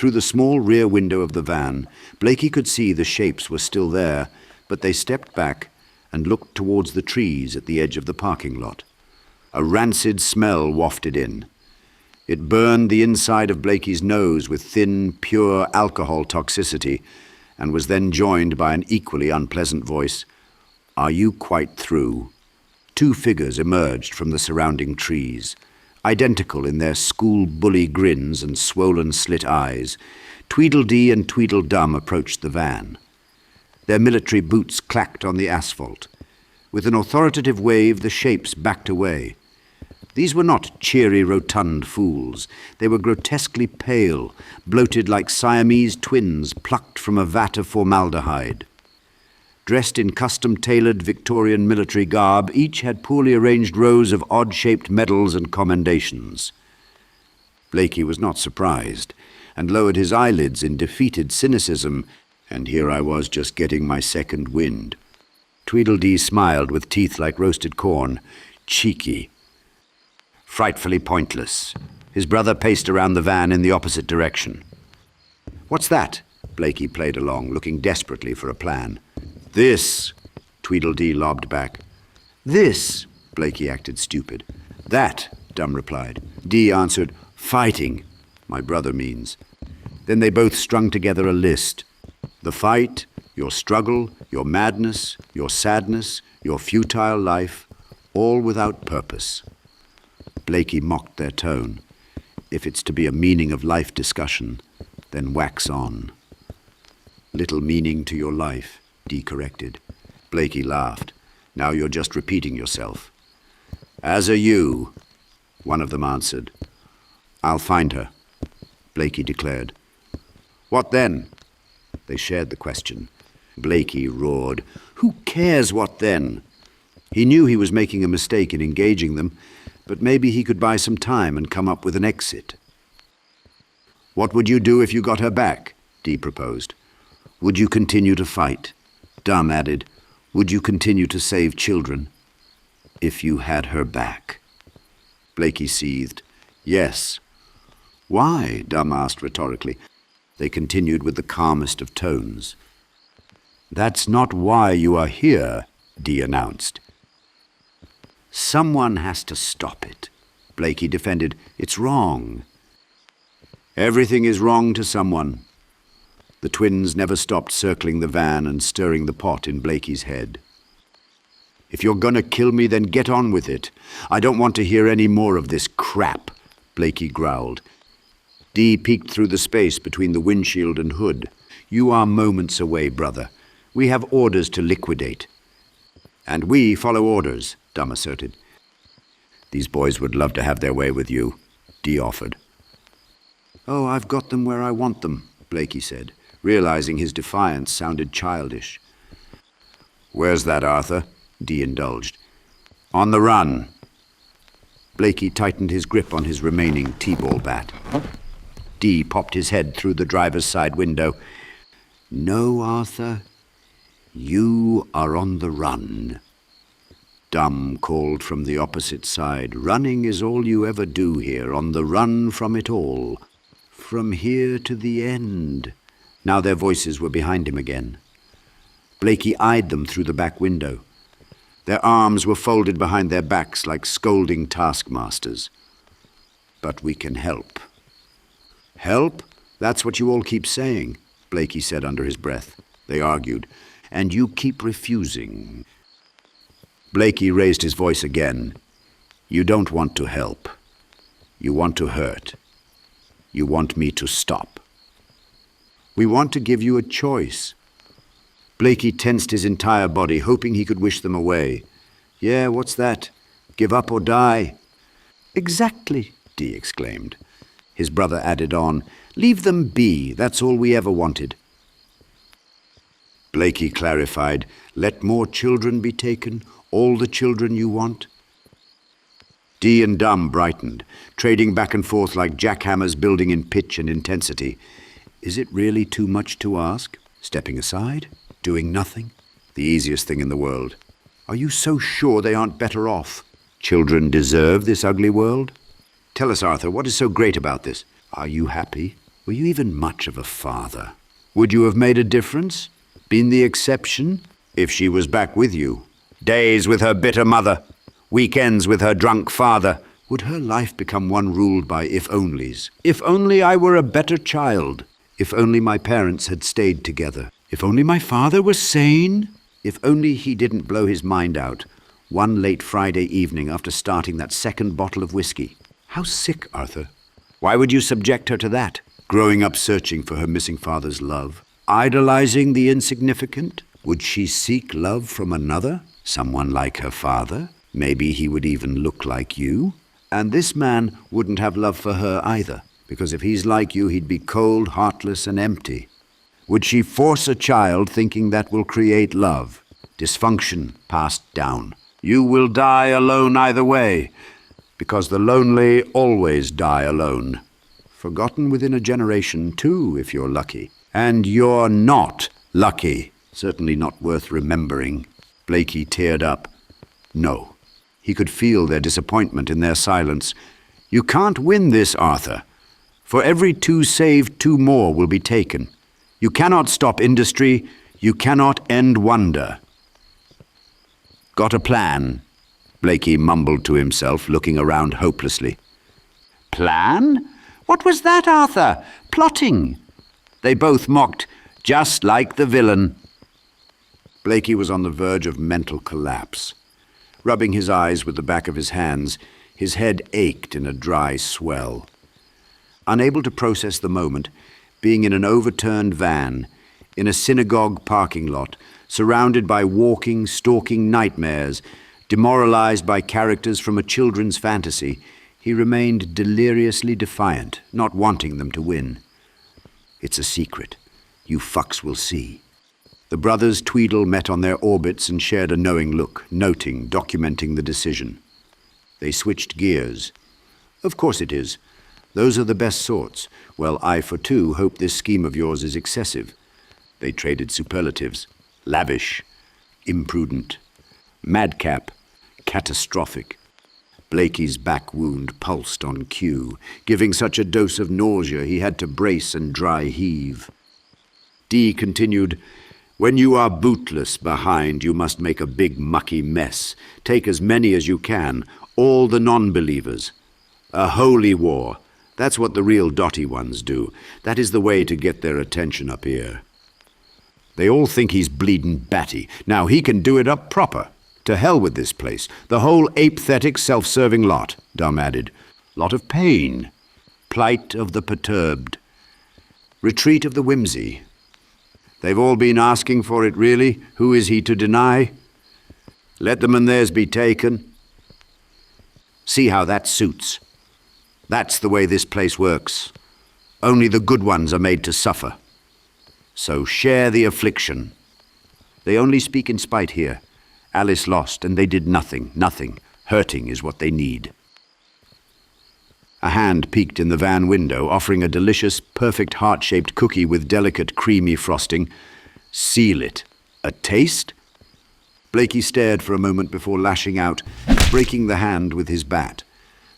Through the small rear window of the van, Blakey could see the shapes were still there, but they stepped back and looked towards the trees at the edge of the parking lot. A rancid smell wafted in. It burned the inside of Blakey's nose with thin, pure alcohol toxicity, and was then joined by an equally unpleasant voice. "Are you quite through?" Two figures emerged from the surrounding trees. Identical in their school bully grins and swollen slit eyes, Tweedledee and Tweedledum approached the van. Their military boots clacked on the asphalt. With an authoritative wave, the shapes backed away. These were not cheery, rotund fools. They were grotesquely pale, bloated like Siamese twins plucked from a vat of formaldehyde. Dressed in custom-tailored Victorian military garb, each had poorly arranged rows of odd-shaped medals and commendations. Blakey was not surprised, and lowered his eyelids in defeated cynicism, and here I was just getting my second wind. Tweedledee smiled with teeth like roasted corn. Cheeky. Frightfully pointless. His brother paced around the van in the opposite direction. "What's that?" Blakey played along, looking desperately for a plan. "This," Tweedledee lobbed back. "This," Blakey acted stupid. "That," Dum replied. Dee answered, "Fighting, my brother means." Then they both strung together a list. The fight, your struggle, your madness, your sadness, your futile life, all without purpose. Blakey mocked their tone. If it's to be a meaning of life discussion, then wax on. "Little meaning to your life," Dee corrected. Blakey laughed. "Now you're just repeating yourself." "As are you," one of them answered. "I'll find her," Blakey declared. "What then?" They shared the question. Blakey roared. "Who cares what then?" He knew he was making a mistake in engaging them, but maybe he could buy some time and come up with an exit. "What would you do if you got her back?" Dee proposed. "Would you continue to fight?" Dum added, "Would you continue to save children?" "If you had her back." Blakey seethed. "Yes." "Why?" Dum asked rhetorically. They continued with the calmest of tones. "That's not why you are here," Dee announced. "Someone has to stop it," Blakey defended. "It's wrong." "Everything is wrong to someone." The twins never stopped circling the van and stirring the pot in Blakey's head. "If you're gonna kill me, then get on with it. I don't want to hear any more of this crap," Blakey growled. Dee peeked through the space between the windshield and hood. "You are moments away, brother. We have orders to liquidate." "And we follow orders," Dum asserted. "These boys would love to have their way with you," Dee offered. "Oh, I've got them where I want them," Blakey said, realizing his defiance sounded childish. "Where's that, Arthur?" Dee indulged. "On the run." Blakey tightened his grip on his remaining T-ball bat. Dee popped his head through the driver's side window. "No, Arthur, you are on the run." Dum called from the opposite side. "Running is all you ever do here, on the run from it all. From here to the end." Now their voices were behind him again. Blakey eyed them through the back window. Their arms were folded behind their backs like scolding taskmasters. "But we can help." "Help? That's what you all keep saying," Blakey said under his breath. They argued. "And you keep refusing." Blakey raised his voice again. "You don't want to help. You want to hurt. You want me to stop. We want to give you a choice." Blakey tensed his entire body, hoping he could wish them away. "Yeah, what's that? Give up or die?" "Exactly," Dee exclaimed. His brother added on, "Leave them be. That's all we ever wanted." Blakey clarified, "Let more children be taken, all the children you want." Dee and Dum brightened, trading back and forth like jackhammers building in pitch and intensity. Is it really too much to ask? Stepping aside? Doing nothing? The easiest thing in the world. Are you so sure they aren't better off? Children deserve this ugly world? Tell us, Arthur, what is so great about this? Are you happy? Were you even much of a father? Would you have made a difference? Been the exception? If she was back with you. Days with her bitter mother. Weekends with her drunk father. Would her life become one ruled by if-onlys? If only I were a better child. If only my parents had stayed together. If only my father were sane. If only he didn't blow his mind out one late Friday evening after starting that second bottle of whiskey. How sick, Arthur. Why would you subject her to that? Growing up searching for her missing father's love. Idolizing the insignificant? Would she seek love from another? Someone like her father? Maybe he would even look like you? And this man wouldn't have love for her either, because if he's like you, he'd be cold, heartless, and empty. Would she force a child thinking that will create love? Dysfunction passed down. You will die alone either way, because the lonely always die alone. Forgotten within a generation, too, if you're lucky. And you're not lucky. Certainly not worth remembering. Blakey teared up. No. He could feel their disappointment in their silence. You can't win this, Arthur. For every 2 saved, 2 more will be taken. You cannot stop industry. You cannot end wonder. Got a plan? Blakey mumbled to himself, looking around hopelessly. Plan? What was that, Arthur? Plotting. They both mocked, just like the villain. Blakey was on the verge of mental collapse. Rubbing his eyes with the back of his hands, his head ached in a dry swell. Unable to process the moment, being in an overturned van, in a synagogue parking lot, surrounded by walking, stalking nightmares, demoralized by characters from a children's fantasy, he remained deliriously defiant, not wanting them to win. It's a secret. You fucks will see. The brothers Tweedle met on their orbits and shared a knowing look, noting, documenting the decision. They switched gears. Of course it is. Those are the best sorts. Well, I, for two, hope this scheme of yours is excessive. They traded superlatives. Lavish. Imprudent. Madcap. Catastrophic. Blakey's back wound pulsed on cue, giving such a dose of nausea he had to brace and dry heave. Dee continued, "When you are bootless behind, you must make a big mucky mess. Take as many as you can, all the non-believers. A holy war. That's what the real dotty ones do. That is the way to get their attention up here. They all think he's bleedin' batty. Now he can do it up proper. To hell with this place. The whole apathetic, self-serving lot," Dum added. "Lot of pain. Plight of the perturbed. Retreat of the whimsy. They've all been asking for it, really. Who is he to deny? Let them and theirs be taken. See how that suits. That's the way this place works. Only the good ones are made to suffer. So share the affliction. They only speak in spite here. Alice lost, and they did nothing, nothing. Hurting is what they need." A hand peeked in the van window, offering a delicious, perfect heart-shaped cookie with delicate, creamy frosting. Seal it. A taste? Blakey stared for a moment before lashing out, breaking the hand with his bat.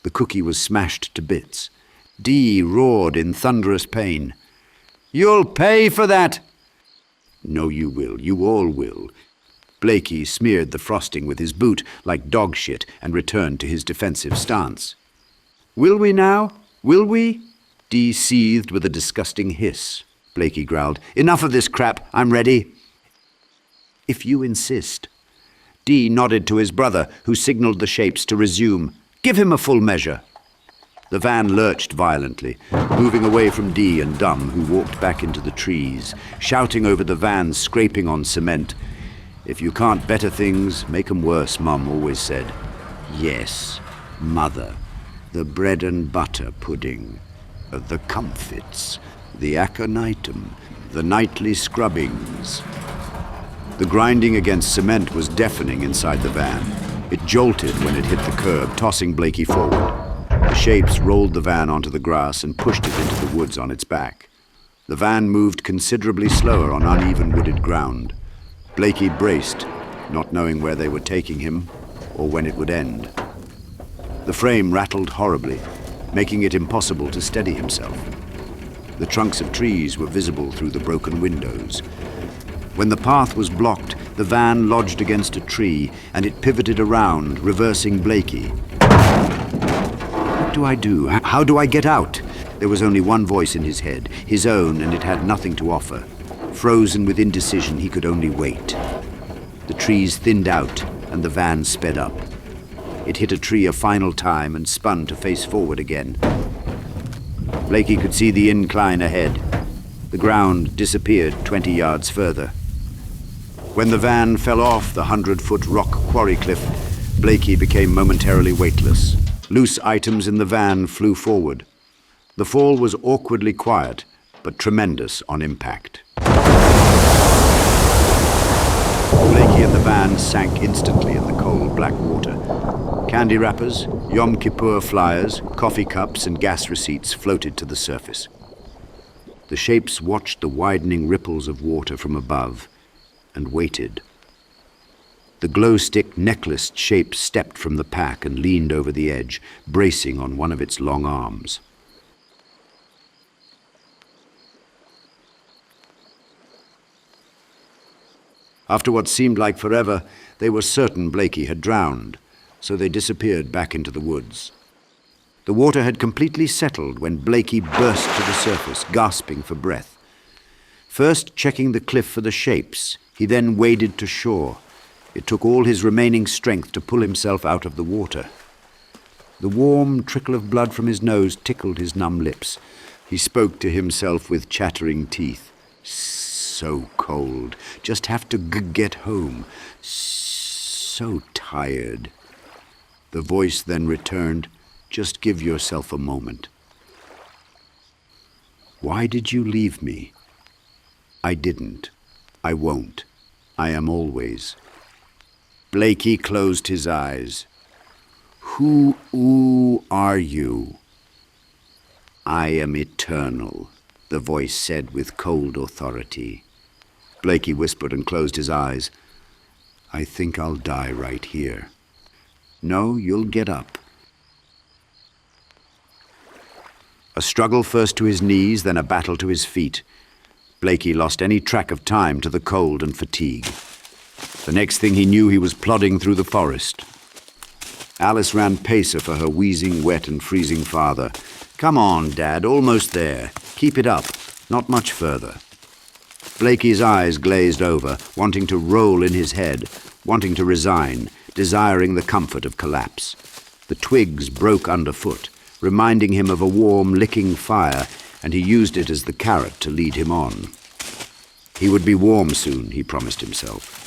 The cookie was smashed to bits. Dee roared in thunderous pain. "You'll pay for that!" "No, you will. You all will." Blakey smeared the frosting with his boot like dog shit and returned to his defensive stance. "Will we now? Will we?" Dee seethed with a disgusting hiss. Blakey growled, "Enough of this crap. I'm ready." "If you insist." Dee nodded to his brother, who signaled the shapes to resume. "Give him a full measure." The van lurched violently, moving away from Dee and Dum, who walked back into the trees, shouting over the van scraping on cement. "If you can't better things, make 'em worse," Mum always said. Yes, Mother. The bread and butter pudding. The comfits. The aconitum. The nightly scrubbings. The grinding against cement was deafening inside the van. It jolted when it hit the curb, tossing Blakey forward. The shapes rolled the van onto the grass and pushed it into the woods on its back. The van moved considerably slower on uneven wooded ground. Blakey braced, not knowing where they were taking him or when it would end. The frame rattled horribly, making it impossible to steady himself. The trunks of trees were visible through the broken windows. When the path was blocked, the van lodged against a tree, and it pivoted around, reversing Blakey. What do I do? How do I get out? There was only one voice in his head, his own, and it had nothing to offer. Frozen with indecision, he could only wait. The trees thinned out, and the van sped up. It hit a tree a final time and spun to face forward again. Blakey could see the incline ahead. The ground disappeared 20 yards further. When the van fell off the 100-foot rock quarry cliff, Blakey became momentarily weightless. Loose items in the van flew forward. The fall was awkwardly quiet, but tremendous on impact. Blakey and the van sank instantly in the cold black water. Candy wrappers, Yom Kippur flyers, coffee cups, and gas receipts floated to the surface. The shapes watched the widening ripples of water from above and waited. The glow-stick necklaced shape stepped from the pack and leaned over the edge, bracing on one of its long arms. After what seemed like forever, they were certain Blakey had drowned, so they disappeared back into the woods. The water had completely settled when Blakey burst to the surface, gasping for breath. First checking the cliff for the shapes, he then waded to shore. It took all his remaining strength to pull himself out of the water. The warm trickle of blood from his nose tickled his numb lips. He spoke to himself with chattering teeth. So cold. Just have to get home. So tired. The voice then returned, "Just give yourself a moment." Why did you leave me? I didn't. I won't. I am always. Blakey closed his eyes. Who are you? I am eternal, the voice said with cold authority. Blakey whispered and closed his eyes. I think I'll die right here. No, you'll get up. A struggle first to his knees, then a battle to his feet. Blakey lost any track of time to the cold and fatigue. The next thing he knew, he was plodding through the forest. Alice ran pacer for her wheezing, wet and freezing father. Come on, Dad, almost there. Keep it up. Not much further. Blakey's eyes glazed over, wanting to roll in his head, wanting to resign, desiring the comfort of collapse. The twigs broke underfoot, reminding him of a warm, licking fire, and he used it as the carrot to lead him on. He would be warm soon, he promised himself.